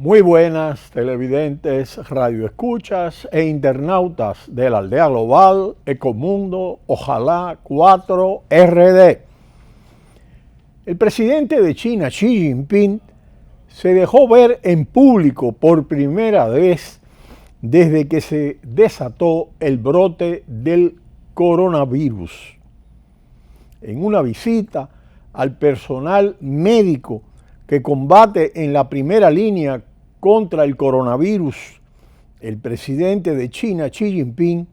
Muy buenas televidentes, radioescuchas e internautas de la aldea global, Ecomundo, Ojalá 4RD. El presidente de China, Xi Jinping, se dejó ver en público por primera vez desde que se desató el brote del coronavirus. En una visita al personal médico que combate en la primera línea contra el coronavirus, el presidente de China, Xi Jinping,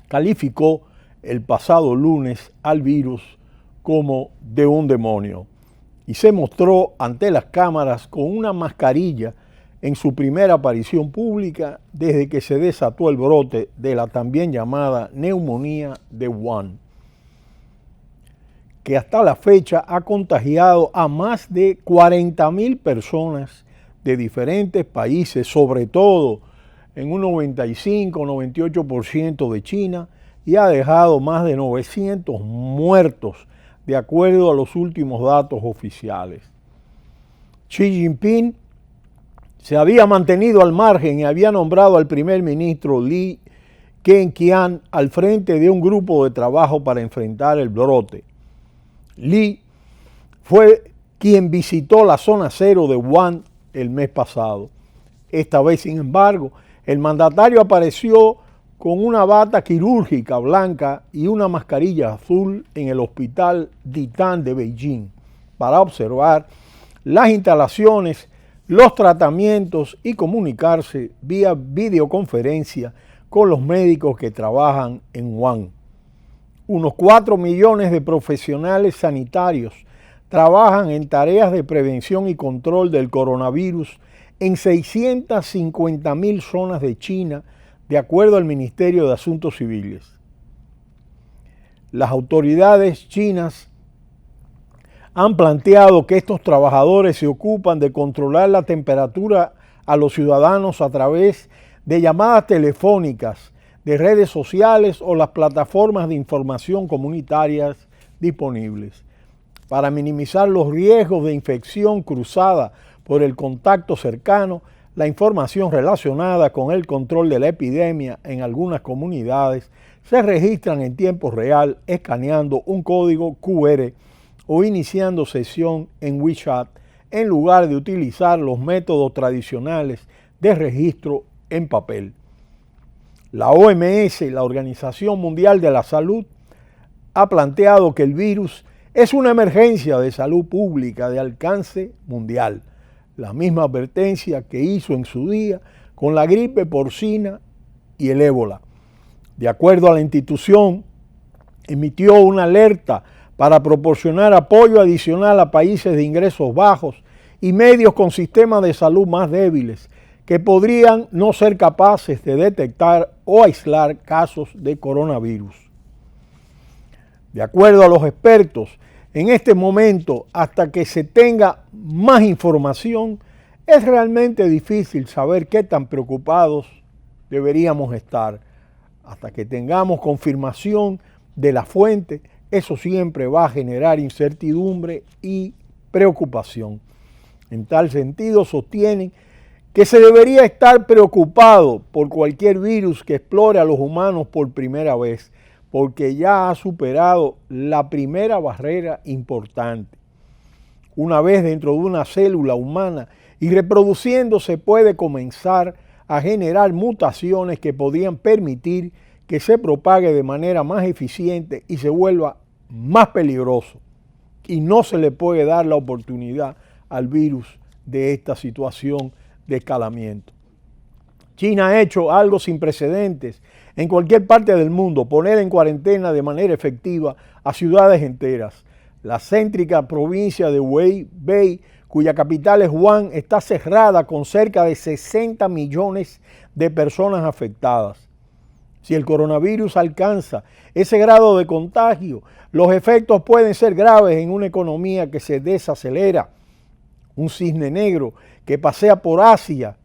calificó el pasado lunes al virus como de un demonio y se mostró ante las cámaras con una mascarilla en su primera aparición pública desde que se desató el brote de la también llamada neumonía de Wuhan, que hasta la fecha ha contagiado a más de 40,000 personas de diferentes países, sobre todo en un 95-98% de China, y ha dejado más de 900 muertos, de acuerdo a los últimos datos oficiales. Xi Jinping se había mantenido al margen y había nombrado al primer ministro Li Keqiang al frente de un grupo de trabajo para enfrentar el brote. Li fue quien visitó la zona cero de Wuhan el mes pasado. Esta vez, sin embargo, el mandatario apareció con una bata quirúrgica blanca y una mascarilla azul en el hospital Ditán de Beijing para observar las instalaciones, los tratamientos y comunicarse vía videoconferencia con los médicos que trabajan en Wuhan. Unos 4 millones de profesionales sanitarios trabajan en tareas de prevención y control del coronavirus en 650,000 zonas de China, de acuerdo al Ministerio de Asuntos Civiles. Las autoridades chinas han planteado que estos trabajadores se ocupan de controlar la temperatura a los ciudadanos a través de llamadas telefónicas, de redes sociales o las plataformas de información comunitarias disponibles. Para minimizar los riesgos de infección cruzada por el contacto cercano, la información relacionada con el control de la epidemia en algunas comunidades se registran en tiempo real escaneando un código QR o iniciando sesión en WeChat en lugar de utilizar los métodos tradicionales de registro en papel. La OMS, la Organización Mundial de la Salud, ha planteado que el virus es una emergencia de salud pública de alcance mundial, la misma advertencia que hizo en su día con la gripe porcina y el ébola. De acuerdo a la institución, emitió una alerta para proporcionar apoyo adicional a países de ingresos bajos y medios con sistemas de salud más débiles, que podrían no ser capaces de detectar o aislar casos de coronavirus. De acuerdo a los expertos, en este momento, hasta que se tenga más información, es realmente difícil saber qué tan preocupados deberíamos estar. Hasta que tengamos confirmación de la fuente, eso siempre va a generar incertidumbre y preocupación. En tal sentido, sostienen que se debería estar preocupado por cualquier virus que explore a los humanos por primera vez, porque ya ha superado la primera barrera importante. Una vez dentro de una célula humana y reproduciéndose, puede comenzar a generar mutaciones que podrían permitir que se propague de manera más eficiente y se vuelva más peligroso. Y no se le puede dar la oportunidad al virus de esta situación de escalamiento. China ha hecho algo sin precedentes en cualquier parte del mundo, poner en cuarentena de manera efectiva a ciudades enteras. La céntrica provincia de Hubei, cuya capital es Wuhan, está cerrada con cerca de 60 millones de personas afectadas. Si el coronavirus alcanza ese grado de contagio, los efectos pueden ser graves en una economía que se desacelera, un cisne negro que pasea por Asia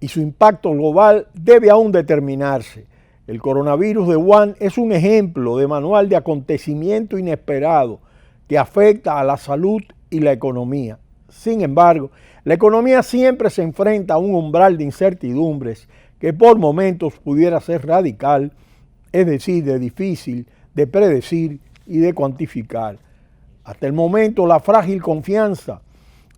y su impacto global debe aún determinarse. El coronavirus de Wuhan es un ejemplo de manual de acontecimiento inesperado que afecta a la salud y la economía. Sin embargo, la economía siempre se enfrenta a un umbral de incertidumbres que por momentos pudiera ser radical, es decir, de difícil de predecir y de cuantificar. Hasta el momento, la frágil confianza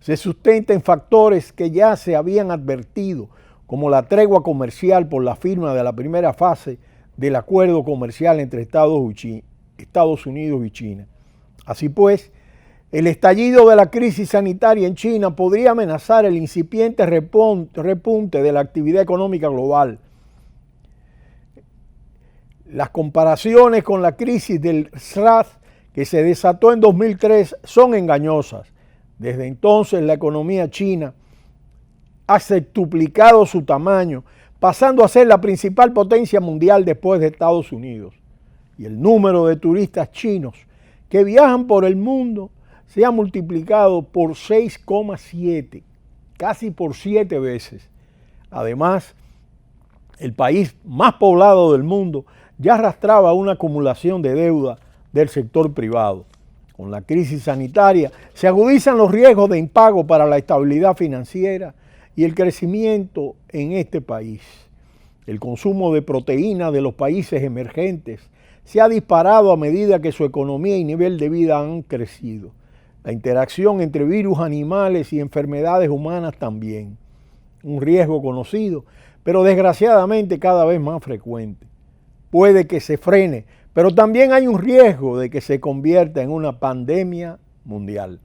se sustenta en factores que ya se habían advertido, como la tregua comercial por la firma de la primera fase del acuerdo comercial entre Estados Unidos y China. Así pues, el estallido de la crisis sanitaria en China podría amenazar el incipiente repunte de la actividad económica global. Las comparaciones con la crisis del SARS que se desató en 2003 son engañosas. Desde entonces la economía china ha sextuplicado su tamaño, pasando a ser la principal potencia mundial después de Estados Unidos. Y el número de turistas chinos que viajan por el mundo se ha multiplicado por 6,7, casi por 7 veces. Además, el país más poblado del mundo ya arrastraba una acumulación de deuda del sector privado. Con la crisis sanitaria se agudizan los riesgos de impago para la estabilidad financiera y el crecimiento en este país. El consumo de proteína de los países emergentes se ha disparado a medida que su economía y nivel de vida han crecido. La interacción entre virus animales y enfermedades humanas también. Un riesgo conocido, pero desgraciadamente cada vez más frecuente. Puede que se frene, pero también hay un riesgo de que se convierta en una pandemia mundial.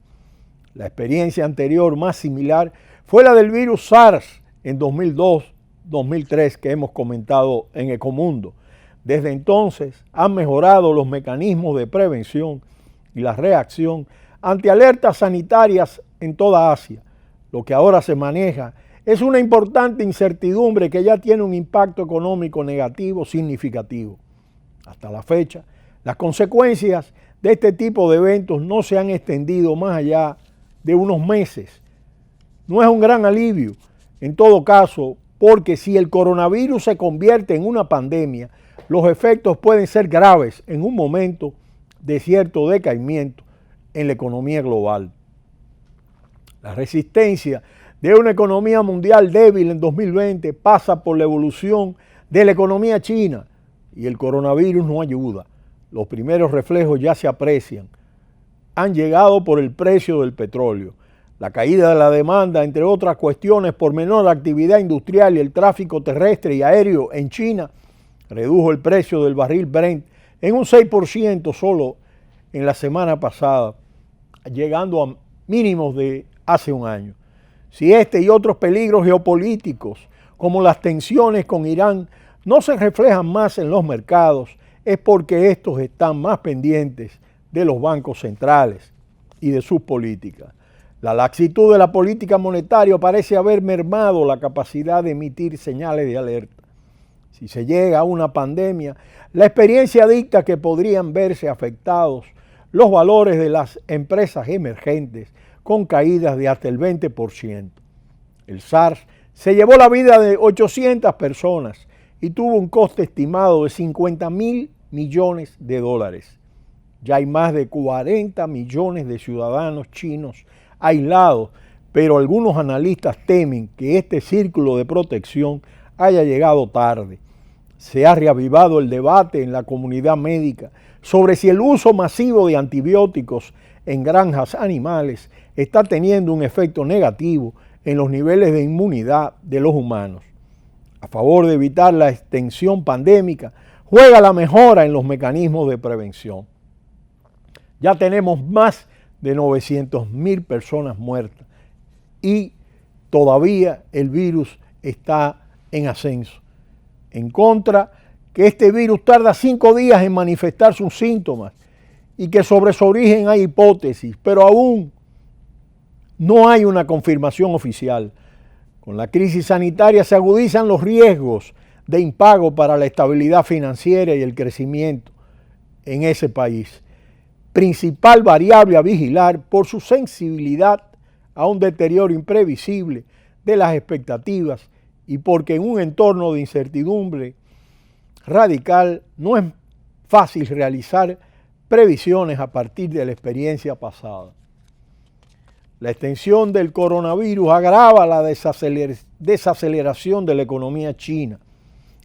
La experiencia anterior más similar fue la del virus SARS en 2002-2003 que hemos comentado en Ecomundo. Desde entonces han mejorado los mecanismos de prevención y la reacción ante alertas sanitarias en toda Asia. Lo que ahora se maneja es una importante incertidumbre que ya tiene un impacto económico negativo significativo. Hasta la fecha, las consecuencias de este tipo de eventos no se han extendido más allá de unos meses. No es un gran alivio, en todo caso, porque si el coronavirus se convierte en una pandemia, los efectos pueden ser graves en un momento de cierto decaimiento en la economía global. La resistencia de una economía mundial débil en 2020 pasa por la evolución de la economía china y el coronavirus no ayuda. Los primeros reflejos ya se aprecian. Han llegado por el precio del petróleo. La caída de la demanda, entre otras cuestiones, por menor actividad industrial y el tráfico terrestre y aéreo en China, redujo el precio del barril Brent en un 6% solo en la semana pasada, llegando a mínimos de hace un año. Si este y otros peligros geopolíticos, como las tensiones con Irán, no se reflejan más en los mercados, es porque estos están más pendientes de los bancos centrales y de sus políticas. La laxitud de la política monetaria parece haber mermado la capacidad de emitir señales de alerta. Si se llega a una pandemia, la experiencia dicta que podrían verse afectados los valores de las empresas emergentes con caídas de hasta el 20%. El SARS se llevó la vida de 800 personas y tuvo un coste estimado de $50.000 millones. Ya hay más de 40 millones de ciudadanos chinos aislados, pero algunos analistas temen que este círculo de protección haya llegado tarde. Se ha reavivado el debate en la comunidad médica sobre si el uso masivo de antibióticos en granjas animales está teniendo un efecto negativo en los niveles de inmunidad de los humanos. A favor de evitar la extensión pandémica, juega la mejora en los mecanismos de prevención. Ya tenemos más de 900.000 personas muertas y todavía el virus está en ascenso. En contra, que este virus tarda 5 días en manifestar sus síntomas y que sobre su origen hay hipótesis, pero aún no hay una confirmación oficial. Con la crisis sanitaria se agudizan los riesgos de impago para la estabilidad financiera y el crecimiento en ese país. Principal variable a vigilar por su sensibilidad a un deterioro imprevisible de las expectativas y porque en un entorno de incertidumbre radical no es fácil realizar previsiones a partir de la experiencia pasada. La extensión del coronavirus agrava la desaceleración de la economía china.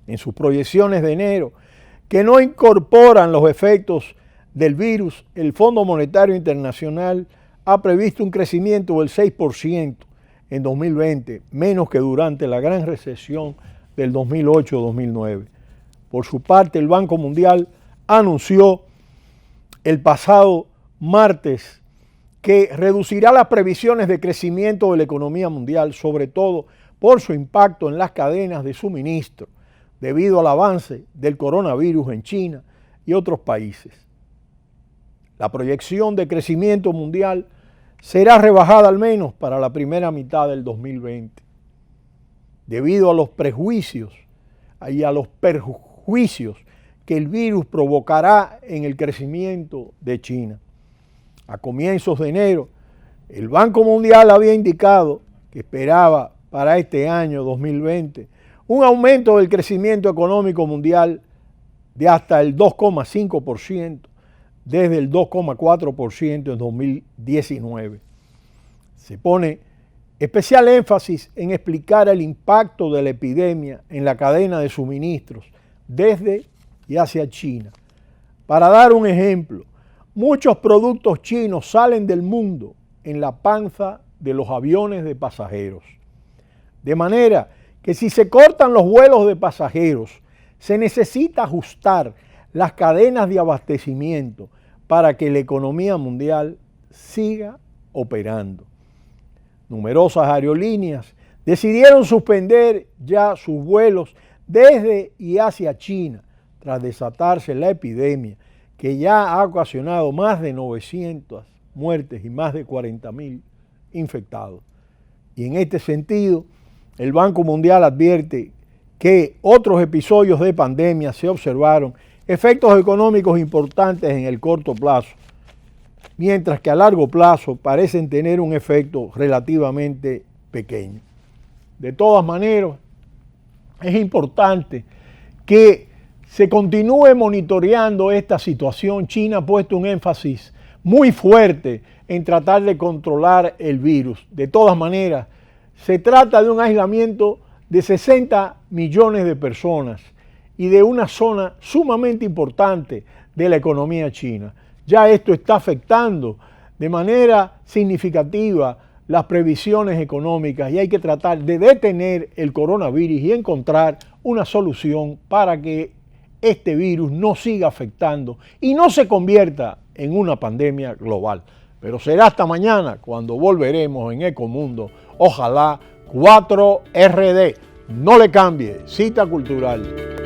En sus proyecciones de enero, que no incorporan los efectos del virus, el Fondo Monetario Internacional ha previsto un crecimiento del 6% en 2020, menos que durante la gran recesión del 2008-2009. Por su parte, el Banco Mundial anunció el pasado martes que reducirá las previsiones de crecimiento de la economía mundial, sobre todo por su impacto en las cadenas de suministro, debido al avance del coronavirus en China y otros países. La proyección de crecimiento mundial será rebajada al menos para la primera mitad del 2020, debido a los prejuicios y a los perjuicios que el virus provocará en el crecimiento de China. A comienzos de enero, el Banco Mundial había indicado que esperaba para este año 2020 un aumento del crecimiento económico mundial de hasta el 2,5%, desde el 2,4% en 2019. Se pone especial énfasis en explicar el impacto de la epidemia en la cadena de suministros desde y hacia China. Para dar un ejemplo, muchos productos chinos salen del mundo en la panza de los aviones de pasajeros. De manera que si se cortan los vuelos de pasajeros, se necesita ajustar las cadenas de abastecimiento para que la economía mundial siga operando. Numerosas aerolíneas decidieron suspender ya sus vuelos desde y hacia China tras desatarse la epidemia que ya ha ocasionado más de 900 muertes y más de 40.000 infectados. Y en este sentido, el Banco Mundial advierte que otros episodios de pandemia se observaron efectos económicos importantes en el corto plazo, mientras que a largo plazo parecen tener un efecto relativamente pequeño. De todas maneras, es importante que se continúe monitoreando esta situación. China ha puesto un énfasis muy fuerte en tratar de controlar el virus. De todas maneras, se trata de un aislamiento de 60 millones de personas y de una zona sumamente importante de la economía china. Ya esto está afectando de manera significativa las previsiones económicas y hay que tratar de detener el coronavirus y encontrar una solución para que este virus no siga afectando y no se convierta en una pandemia global. Pero será hasta mañana cuando volveremos en Ecomundo. Ojalá 4RD. No le cambie. Cita cultural.